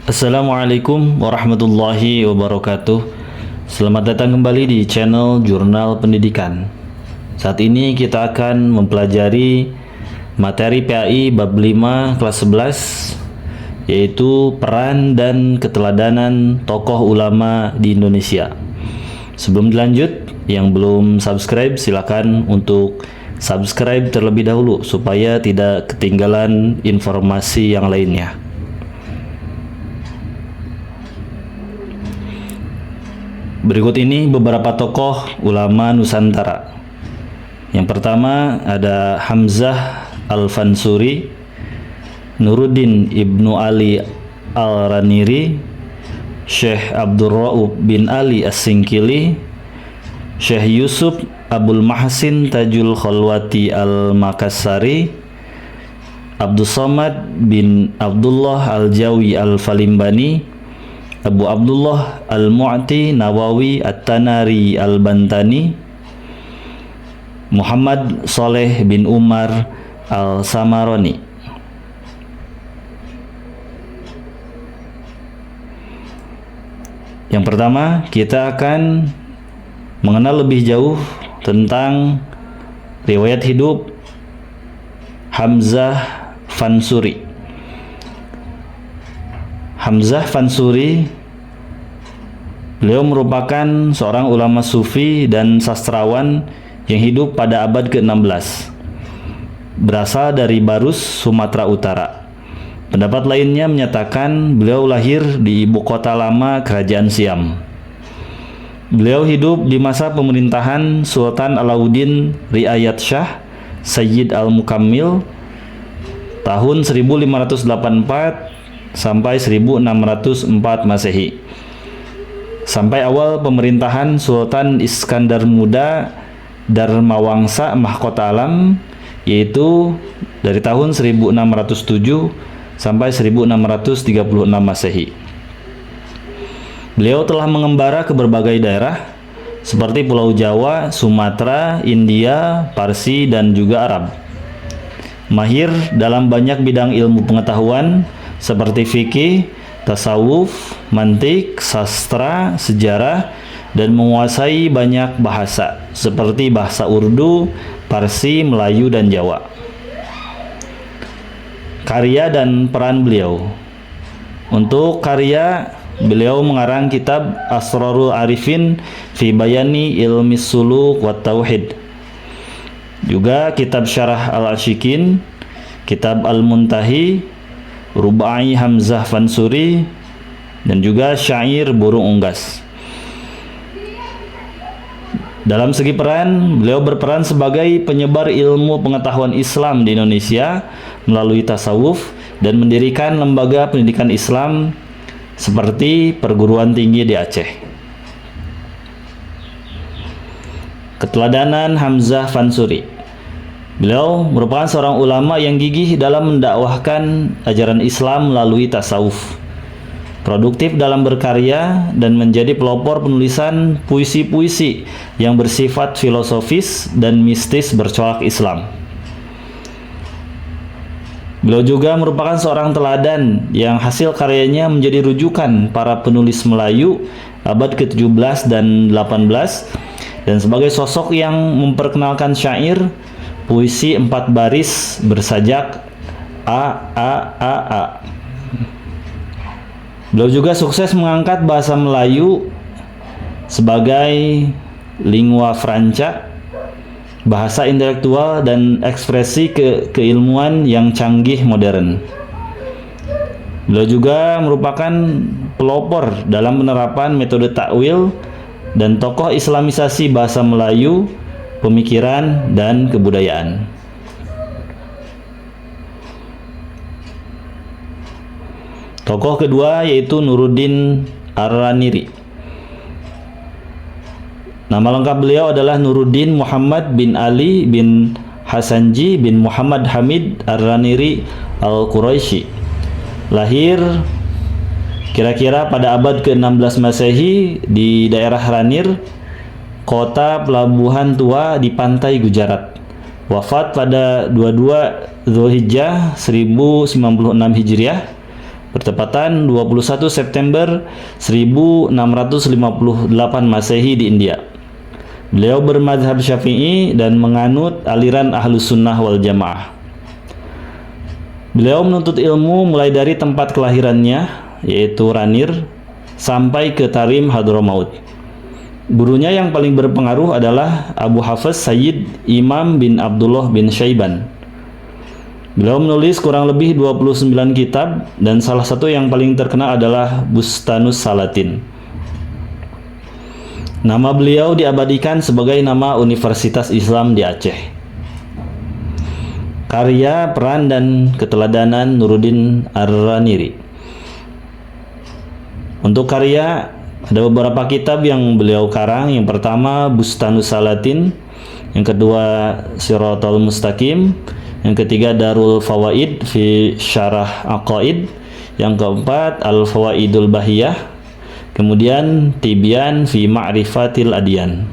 Assalamualaikum warahmatullahi wabarakatuh. Selamat datang kembali di channel Jurnal Pendidikan. Saat ini kita akan mempelajari materi PAI bab 5 kelas 11, yaitu peran dan keteladanan tokoh ulama di Indonesia. Sebelum dilanjut, yang belum subscribe silakan untuk subscribe terlebih dahulu supaya tidak ketinggalan informasi yang lainnya. Berikut ini beberapa tokoh ulama Nusantara. Yang pertama ada Hamzah Al-Fansuri, Nuruddin Ibnu Ali Al-Raniri, Syekh Abdurra'ub bin Ali As-Singkili, Syekh Yusuf Abul Mahsin Tajul Khalwati Al-Makassari, Abdus Somad bin Abdullah Al-Jawi Al-Falimbani, Abu Abdullah Al-Mu'ti Nawawi At-Tanari Al-Bantani, Muhammad Soleh bin Umar Al-Samaroni. Yang pertama, kita akan mengenal lebih jauh tentang riwayat hidup Hamzah Fansuri. Hamzah Fansuri, beliau merupakan seorang ulama sufi dan sastrawan yang hidup pada abad ke-16. Berasal dari Barus, Sumatera Utara. Pendapat lainnya menyatakan beliau lahir di ibu kota lama Kerajaan Siam. Beliau hidup di masa pemerintahan Sultan Alauddin Riayat Shah Sayyid Al-Mukammil tahun 1584 sampai 1604 Masehi, sampai awal pemerintahan Sultan Iskandar Muda Dharmawangsa Mahkota Alam, yaitu dari tahun 1607 sampai 1636 Masehi. Beliau telah mengembara ke berbagai daerah seperti Pulau Jawa, Sumatera, India, Parsi, dan juga Arab. Mahir dalam banyak bidang ilmu pengetahuan seperti fikih, tasawuf, mantik, sastra, sejarah, dan menguasai banyak bahasa seperti bahasa Urdu, Parsi, Melayu, dan Jawa. Karya dan peran beliau. Untuk karya, beliau mengarang kitab Asrarul Arifin fi Bayani Ilmi Suluk wa Tauhid. Juga kitab Syarah Al-Ashikin, kitab Al-Muntahi, Rubai Hamzah Fansuri, dan juga Syair Burung Unggas. Dalam segi peran, beliau berperan sebagai penyebar ilmu pengetahuan Islam di Indonesia melalui tasawuf dan mendirikan lembaga pendidikan Islam seperti perguruan tinggi di Aceh. Keteladanan Hamzah Fansuri. Beliau merupakan seorang ulama yang gigih dalam mendakwahkan ajaran Islam melalui tasawuf, produktif dalam berkarya, dan menjadi pelopor penulisan puisi-puisi yang bersifat filosofis dan mistis bercorak Islam. Beliau juga merupakan seorang teladan yang hasil karyanya menjadi rujukan para penulis Melayu abad ke-17 dan 18, dan sebagai sosok yang memperkenalkan syair puisi 4 baris bersajak A. Beliau juga sukses mengangkat bahasa Melayu sebagai lingua franca, bahasa intelektual dan ekspresi keilmuan yang canggih modern. Beliau juga merupakan pelopor dalam penerapan metode takwil dan tokoh islamisasi bahasa Melayu, pemikiran, dan kebudayaan. Tokoh kedua yaitu Nuruddin Ar-Raniri. Nama lengkap beliau adalah Nuruddin Muhammad bin Ali bin Hasanji bin Muhammad Hamid Ar-Raniri Al-Quraisy. Lahir kira-kira pada abad ke-16 Masehi di daerah Ranir, kota pelabuhan tua di pantai Gujarat. Wafat pada 22 Zulhijjah 1096 Hijriah bertepatan 21 September 1658 Masehi di India. Beliau bermadzhab Syafi'i dan menganut aliran Ahlus Sunnah wal Jamaah. Beliau menuntut ilmu mulai dari tempat kelahirannya, yaitu Ranir, sampai ke Tarim Hadramaut. Gurunya yang paling berpengaruh adalah Abu Hafiz Sayyid Imam bin Abdullah bin Syaiban. Beliau menulis kurang lebih 29 kitab dan salah satu yang paling terkenal adalah Bustanus Salatin. Nama beliau diabadikan sebagai nama Universitas Islam di Aceh. Karya, peran, dan keteladanan Nuruddin Ar-Raniri. Untuk karya, ada beberapa kitab yang beliau karang. Yang pertama Bustanus Salatin, yang kedua Siratal Mustaqim, yang ketiga Darul Fawaid fi Syarah Aqaid, yang keempat Al-Fawaidul Bahiyah, kemudian Tibyan fi Ma'rifatil Adyan.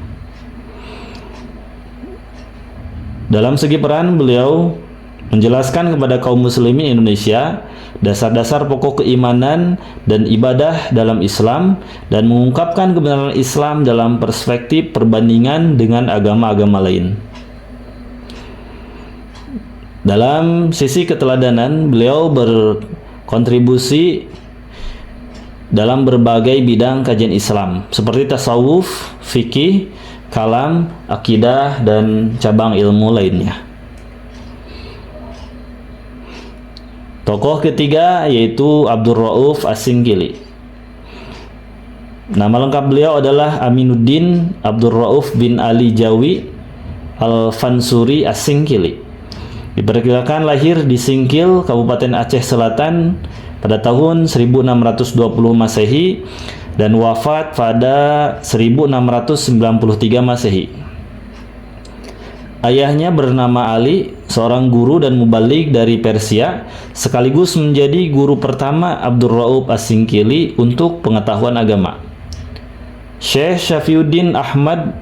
Dalam segi peran, beliau menjelaskan kepada kaum muslimin Indonesia dasar-dasar pokok keimanan dan ibadah dalam Islam dan mengungkapkan kebenaran Islam dalam perspektif perbandingan dengan agama-agama lain. Dalam sisi keteladanan, beliau berkontribusi dalam berbagai bidang kajian Islam seperti tasawuf, fikih, kalam, akidah, dan cabang ilmu lainnya. Tokoh ketiga yaitu Abdur Rauf As-Singkili. Nama lengkap beliau adalah Aminuddin Abdur Rauf bin Ali Jawi Al-Fansuri As-Singkili. Diperkirakan lahir di Singkil, Kabupaten Aceh Selatan pada tahun 1620 Masehi dan wafat pada 1693 Masehi. Ayahnya bernama Ali, seorang guru dan mubalik dari Persia, sekaligus menjadi guru pertama Abdur Rauf As-Singkili untuk pengetahuan agama. Syekh Syafiuddin Ahmad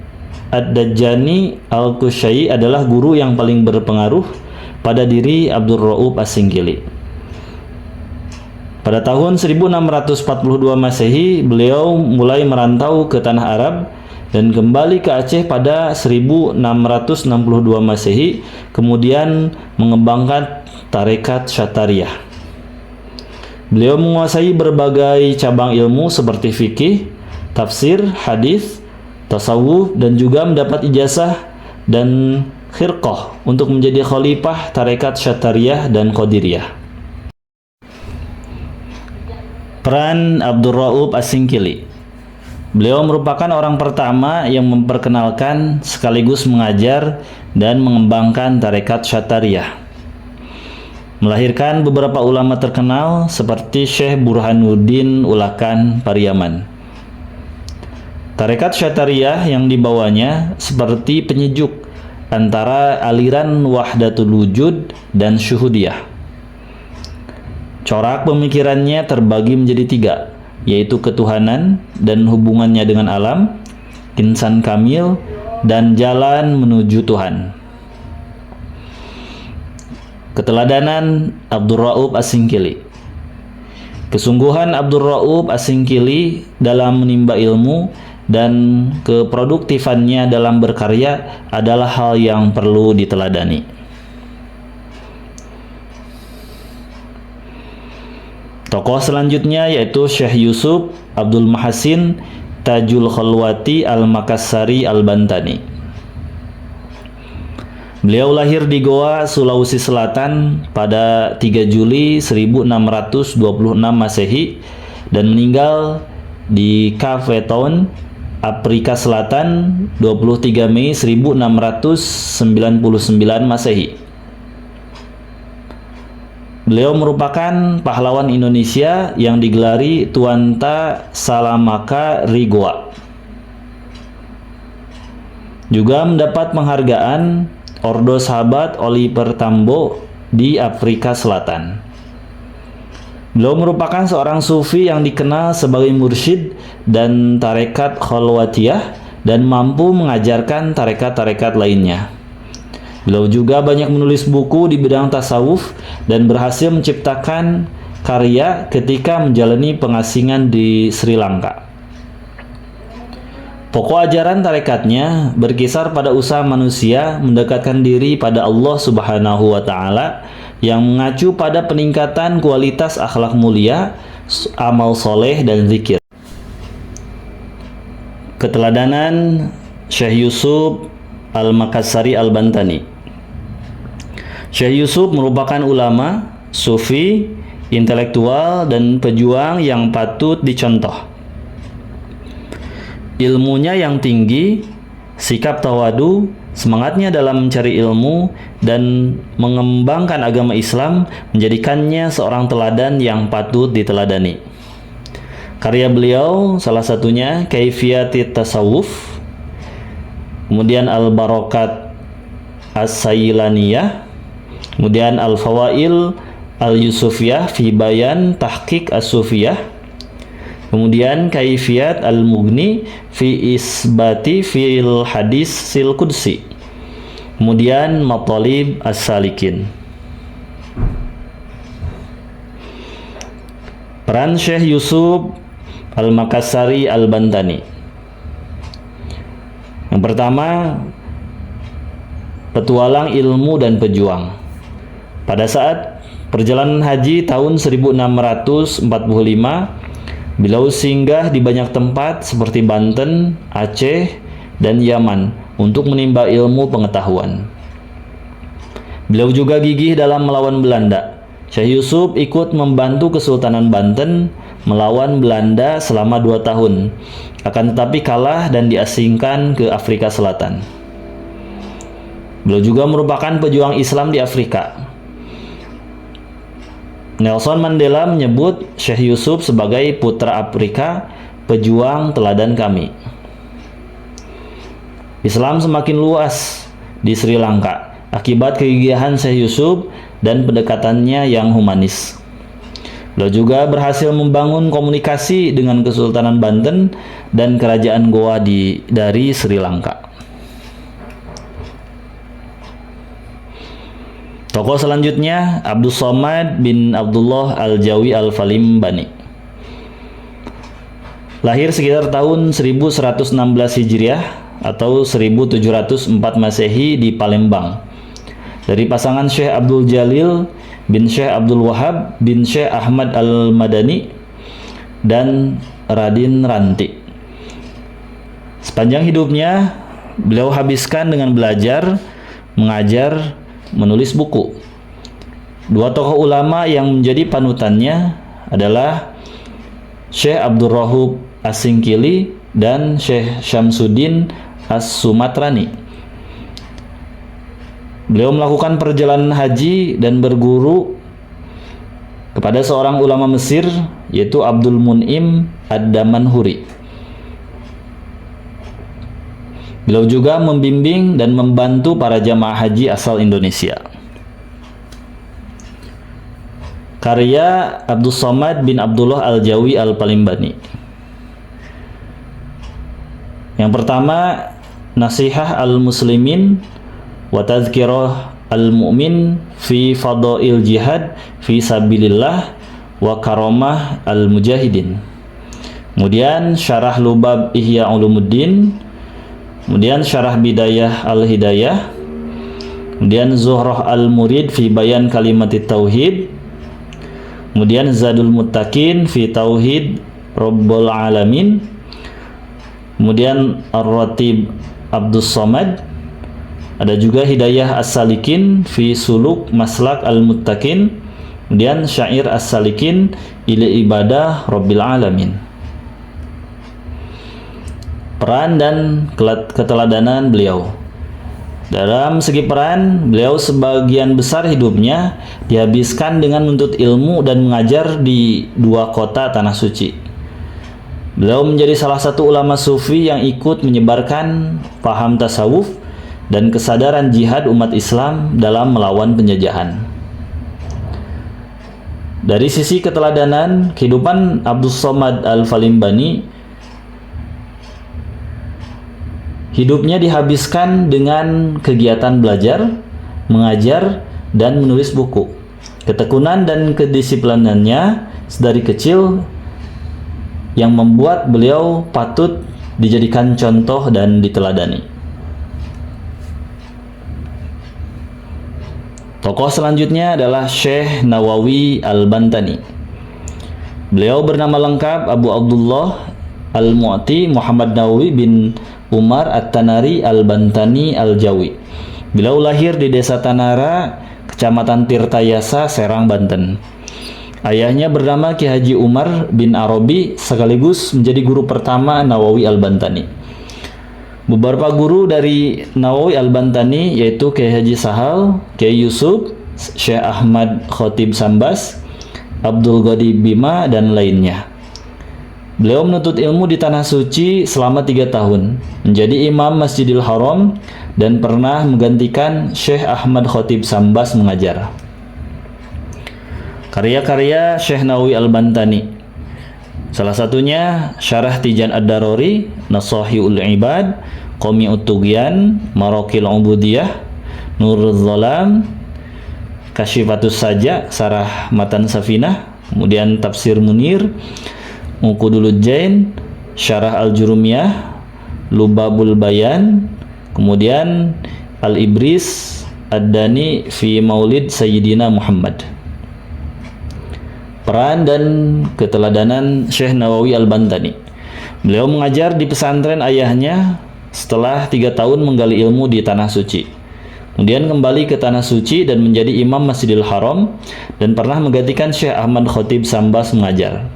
Ad-Dajjani Al-Kusyai adalah guru yang paling berpengaruh pada diri Abdur Rauf As-Singkili. Pada tahun 1642 Masehi, beliau mulai merantau ke tanah Arab dan kembali ke Aceh pada 1662 Masehi, kemudian mengembangkan tarekat Syatariyah. Beliau menguasai berbagai cabang ilmu seperti fikih, tafsir, hadis, tasawuf, dan juga mendapat ijazah dan khirqah untuk menjadi khalifah tarekat Syatariyah dan Qadiriyah. Peran Abdur Rauf As-Singkili. Beliau merupakan orang pertama yang memperkenalkan sekaligus mengajar dan mengembangkan tarekat Syatariyah. Melahirkan beberapa ulama terkenal seperti Syekh Burhanuddin Ulakan Pariaman. Tarekat Syatariyah yang dibawanya seperti penyejuk antara aliran Wahdatul Wujud dan Syuhudiyah. Corak pemikirannya terbagi menjadi tiga, yaitu ketuhanan dan hubungannya dengan alam, insan kamil, dan jalan menuju Tuhan. Keteladanan Abdur Rauf As-Singkili. Kesungguhan Abdur Rauf As-Singkili dalam menimba ilmu dan keproduktifannya dalam berkarya adalah hal yang perlu diteladani. Tokoh selanjutnya yaitu Syekh Yusuf Abdul Mahasin Tajul Khalwati Al-Makassari Al-Bantani. Beliau lahir di Goa, Sulawesi Selatan pada 3 Juli 1626 Masehi dan meninggal di Cape Town, Afrika Selatan 23 Mei 1699 Masehi. Beliau merupakan pahlawan Indonesia yang digelari Tuanta Salamaka Rigoa. Juga mendapat penghargaan Ordo Sahabat Oliver Tambo di Afrika Selatan. Beliau merupakan seorang sufi yang dikenal sebagai mursyid dan tarekat Khalwatiyah dan mampu mengajarkan tarekat-tarekat lainnya. Beliau juga banyak menulis buku di bidang tasawuf dan berhasil menciptakan karya ketika menjalani pengasingan di Sri Lanka. Pokok ajaran tarekatnya berkisar pada usaha manusia mendekatkan diri pada Allah Subhanahu wa Ta'ala yang mengacu pada peningkatan kualitas akhlak mulia, amal soleh, dan zikir. Keteladanan Syekh Yusuf Al-Makassari Al-Bantani. Syekh Yusuf merupakan ulama, sufi, intelektual, dan pejuang yang patut dicontoh. Ilmunya yang tinggi, sikap tawadu, semangatnya dalam mencari ilmu, dan mengembangkan agama Islam menjadikannya seorang teladan yang patut diteladani. Karya beliau salah satunya Kaifiyatit Tasawuf, kemudian Al-Barakat As-Saylaniyah, kemudian Al-Fawail Al-Yusufiyah fi Bayan Tahqiq As-Sufiyah, kemudian Kaifiyat Al-Mughni fi Isbati fil Hadis Sil Qudsi, kemudian Matalib As-Salikin. Peran Syekh Yusuf Al-Makassari Al-Bantani. Yang pertama, petualang ilmu dan pejuang. Pada saat perjalanan haji tahun 1645, beliau singgah di banyak tempat seperti Banten, Aceh, dan Yaman untuk menimba ilmu pengetahuan. Beliau juga gigih dalam melawan Belanda. Syekh Yusuf ikut membantu Kesultanan Banten melawan Belanda selama 2 tahun, akan tetapi kalah dan diasingkan ke Afrika Selatan. Beliau juga merupakan pejuang Islam di Afrika. Nelson Mandela menyebut Syekh Yusuf sebagai putra Afrika, pejuang teladan kami. Islam semakin luas di Sri Lanka akibat kegigihan Syekh Yusuf dan pendekatannya yang humanis. Beliau juga berhasil membangun komunikasi dengan Kesultanan Banten dan Kerajaan Goa dari Sri Lanka. Tokoh selanjutnya Abdus Somad bin Abdullah Al-Jawi Al-Falimbani. Lahir sekitar tahun 1116 Hijriah atau 1704 Masehi di Palembang. Dari pasangan Syekh Abdul Jalil bin Syekh Abdul Wahab bin Syekh Ahmad Al-Madani dan Radin Ranti. Sepanjang hidupnya beliau habiskan dengan belajar, mengajar, menulis buku. 2 tokoh ulama yang menjadi panutannya adalah Syekh Abdul Rahub As-Singkili dan Syekh Syamsuddin As-Sumatrani. Beliau melakukan perjalanan haji dan berguru kepada seorang ulama Mesir, yaitu Abdul Mun'im Ad-Damanhuri. Beliau juga membimbing dan membantu para jamaah haji asal Indonesia. Karya Abdus Somad bin Abdullah Al-Jawi Al-Palimbani. Yang pertama, Nasihah Al-Muslimin wa Tadhkirah Al-Mu'min fi Fadail Jihad fi Sabilillah wa Karamah Al-Mujahidin. Kemudian Syarah Lubab Ihya Ulumuddin. Kemudian Syarah Bidayah Al-Hidayah, kemudian Zuhrah Al-Murid fi Bayan Kalimatit Tauhid, kemudian Zadul Muttaqin fi Tauhid Rabbul Alamin, kemudian Ar-Ratib Abdus Somad, ada juga Hidayah As-Salikin fi Suluk Maslak Al-Muttaqin, kemudian Syair As-Salikin ila Ibadah Rabbil Alamin. Peran dan keteladanan beliau. Dalam segi peran, beliau sebagian besar hidupnya dihabiskan dengan menuntut ilmu dan mengajar di 2 kota tanah suci. Beliau menjadi salah satu ulama sufi yang ikut menyebarkan paham tasawuf dan kesadaran jihad umat Islam dalam melawan penjajahan. Dari sisi keteladanan, kehidupan Abdus Somad Al-Falimbani, hidupnya dihabiskan dengan kegiatan belajar, mengajar, dan menulis buku. Ketekunan dan kedisiplinannya sedari kecil yang membuat beliau patut dijadikan contoh dan diteladani. Tokoh selanjutnya adalah Syekh Nawawi Al-Bantani. Beliau bernama lengkap Abu Abdullah Al-Mu'ti Muhammad Nawawi bin Umar At-Tanari Al-Bantani Al-Jawi. Beliau lahir di Desa Tanara, Kecamatan Tirtayasa, Serang, Banten. Ayahnya bernama Ki Haji Umar bin Arabi, sekaligus menjadi guru pertama Nawawi Al-Bantani. Beberapa guru dari Nawawi Al-Bantani yaitu Kiai Haji Sahal, Kiai Yusuf, Syekh Ahmad Khotib Sambas, Abdul Ghani Bima, dan lainnya. Beliau menuntut ilmu di Tanah Suci selama 3 tahun, menjadi imam Masjidil Haram, dan pernah menggantikan Syekh Ahmad Khotib Sambas mengajar. Karya-karya Syekh Nawawi Al-Bantani, salah satunya Syarah Tijan Ad-Darori, Nasahiul Ibad, Qami'ut Tughyan, Maraqil Ubudiyah, Nurul Zalam, Kasyifatus Saja, Sarah Matan Safinah, kemudian Tafsir Munir, Uqudul Jain, Syarah Al-Jurumiyah, Lubabul Bayan, kemudian Al-Ibris Ad-Dani fi Maulid Sayyidina Muhammad. Peran dan keteladanan Syekh Nawawi Al-Bantani. Beliau mengajar di pesantren ayahnya setelah 3 tahun menggali ilmu di Tanah Suci. Kemudian kembali ke Tanah Suci dan menjadi imam Masjidil Haram, dan pernah menggantikan Syekh Ahmad Khotib Sambas mengajar.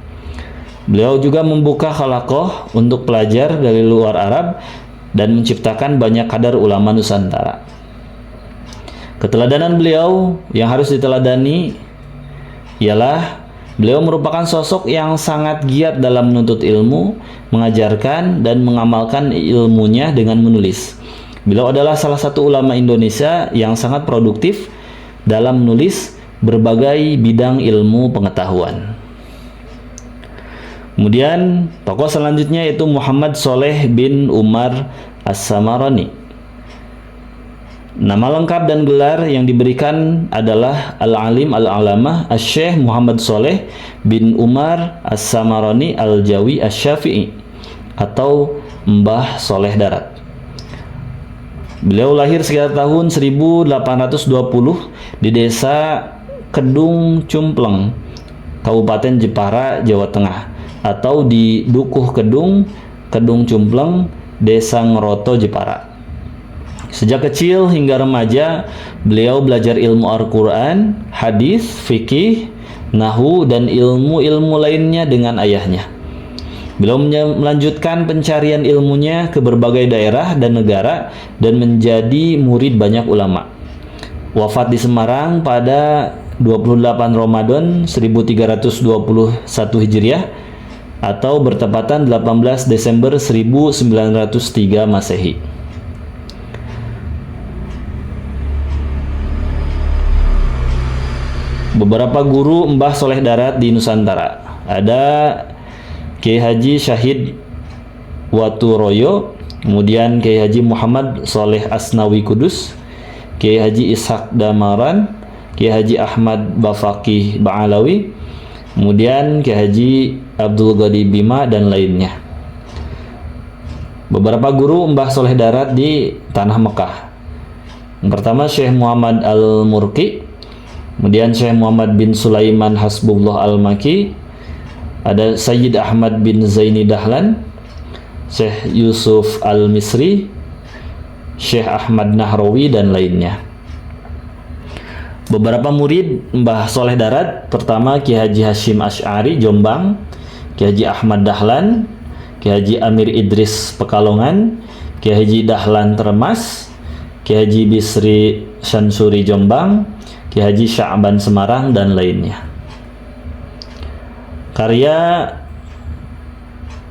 Beliau juga membuka halaqah untuk pelajar dari luar Arab dan menciptakan banyak kadar ulama Nusantara. Keteladanan beliau yang harus diteladani ialah beliau merupakan sosok yang sangat giat dalam menuntut ilmu, mengajarkan, dan mengamalkan ilmunya dengan menulis. Beliau adalah salah satu ulama Indonesia yang sangat produktif dalam menulis berbagai bidang ilmu pengetahuan. Kemudian tokoh selanjutnya yaitu Muhammad Soleh bin Umar As-Samarani. Nama lengkap dan gelar yang diberikan adalah Al-Alim Al-Alamah Asy-Syaikh Muhammad Soleh bin Umar As-Samarani Al-Jawi Asy-Syafi'i atau Mbah Soleh Darat. Beliau lahir sekitar tahun 1820 di Desa Kedung Cumpleng, Kabupaten Jepara, Jawa Tengah, atau di Dukuh Kedung, Kedung Cumpleng, Desa Ngeroto, Jepara. Sejak kecil hingga remaja, beliau belajar ilmu Al-Quran, hadis, fikih, nahu, dan ilmu-ilmu lainnya dengan ayahnya. Beliau melanjutkan pencarian ilmunya ke berbagai daerah dan negara dan menjadi murid banyak ulama. Wafat di Semarang pada 28 Ramadan 1321 Hijriah atau bertepatan 18 Desember 1903 Masehi. Beberapa guru Mbah Soleh Darat di Nusantara. Ada Kiai Haji Syahid Waturoyo, kemudian Kiai Haji Muhammad Soleh Asnawi Kudus, Kiai Haji Ishaq Damaran, Kiai Haji Ahmad Bafaqih Ba'alawi, kemudian Kiai Haji Abdul Ghani Bima, dan lainnya. Beberapa guru Mbah Soleh Darat di Tanah Mekah. Yang pertama Syekh Muhammad Al-Murqi, kemudian Syekh Muhammad bin Sulaiman Hasbullah Al-Maki, ada Sayyid Ahmad bin Zaini Dahlan, Syekh Yusuf Al-Misri, Syekh Ahmad Nahrawi, dan lainnya. Beberapa murid Mbah Soleh Darat, pertama Kiai Haji Hashim Asy'ari Jombang, Kiai Haji Ahmad Dahlan, Kiai Haji Amir Idris Pekalongan, Kiai Haji Dahlan Termas, Kiai Haji Bisri Syansuri Jombang, Kiai Haji Sya'ban Semarang, dan lainnya. Karya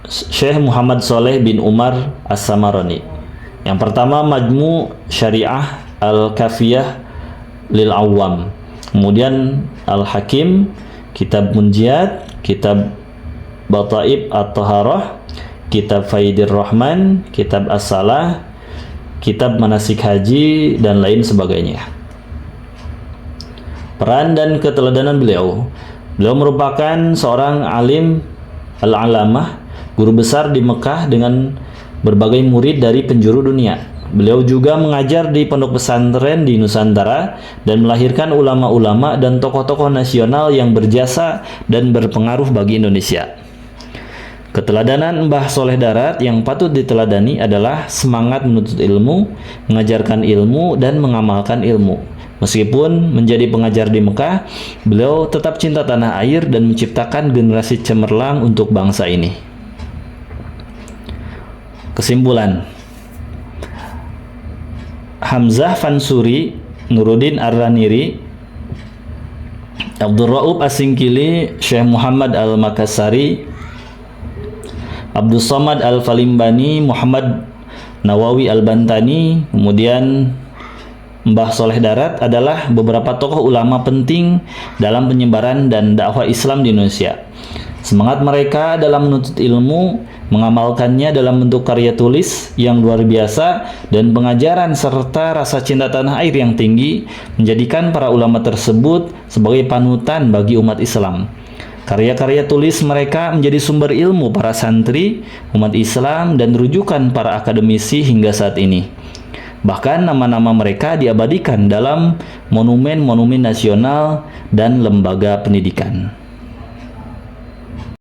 Syekh Muhammad Soleh bin Umar As-Samarani. Yang pertama Majmu' Syariah Al-Kafiyah Lil Awam, kemudian Al-Hakim, Kitab Munjiat, Kitab Bataib At-Taharah, Kitab Faidir Rahman, Kitab As-Salah, Kitab Manasik Haji, dan lain sebagainya. Peran dan keteladanan beliau. Beliau merupakan seorang alim al-alamah, guru besar di Mekah dengan berbagai murid dari penjuru dunia. Beliau juga mengajar di pondok pesantren di Nusantara dan melahirkan ulama-ulama dan tokoh-tokoh nasional yang berjasa dan berpengaruh bagi Indonesia. Keteladanan Mbah Soleh Darat yang patut diteladani adalah semangat menuntut ilmu, mengajarkan ilmu, dan mengamalkan ilmu. Meskipun menjadi pengajar di Mekah, beliau tetap cinta tanah air dan menciptakan generasi cemerlang untuk bangsa ini. Kesimpulan, Hamzah Fansuri, Nuruddin Ar-Raniri, Abdul Raub As-Singkili, Syekh Muhammad Al-Makassari, Abdul Somad Al-Falimbani, Muhammad Nawawi Al-Bantani, kemudian Mbah Soleh Darat adalah beberapa tokoh ulama penting dalam penyebaran dan dakwah Islam di Indonesia. Semangat mereka dalam menuntut ilmu, mengamalkannya dalam bentuk karya tulis yang luar biasa, dan pengajaran serta rasa cinta tanah air yang tinggi menjadikan para ulama tersebut sebagai panutan bagi umat Islam. Karya-karya tulis mereka menjadi sumber ilmu para santri, umat Islam, dan rujukan para akademisi hingga saat ini. Bahkan nama-nama mereka diabadikan dalam monumen-monumen nasional dan lembaga pendidikan.